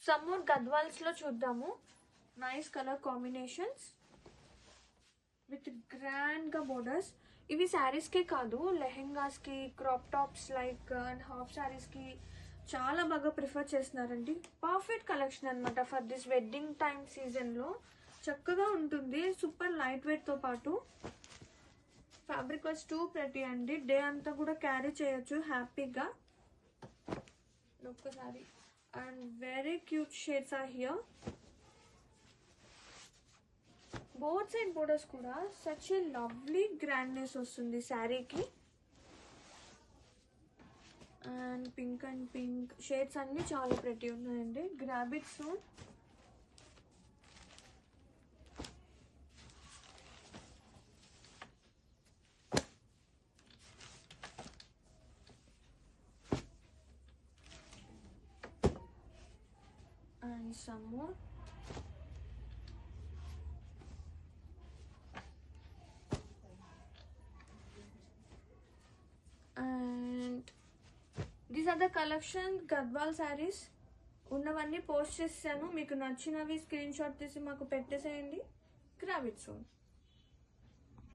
Some more Gadwals లో చూద్దాము. Nice colour combinations with grand గా బోర్డర్స్. ఇవి శారీస్ కి కాదు, లెహెంగాస్ కి, crop tops like and half saris కి చాలా బాగా ప్రిఫర్ చేస్తున్నారండి. పర్ఫెక్ట్ కలెక్షన్ అనమాట for this wedding time season లో. చక్కగా ఉంటుంది, సూపర్ లైట్ వెయిట్ తో పాటు. ఫ్యాబ్రిక్ వాజ్ టూ ప్రెటీ అండి. డే అంతా కూడా క్యారీ చేయొచ్చు హ్యాపీగా. ఒక్కసారి and very cute shades are here. Both side borders కూడా సచ్ ఏ లవ్లీ గ్రాండ్నెస్ వస్తుంది శారీకి. And pink and pink shades అన్ని చాలా ప్రెటీ ఉన్నాయండి. Grab it soon. And some more. And these are the collection Gadwal sarees. ఉన్నవన్నీ post చేశాను. మీకు నచ్చినవి స్క్రీన్ షాట్ తీసి మాకు పెట్టేసేయండి. Grab it soon.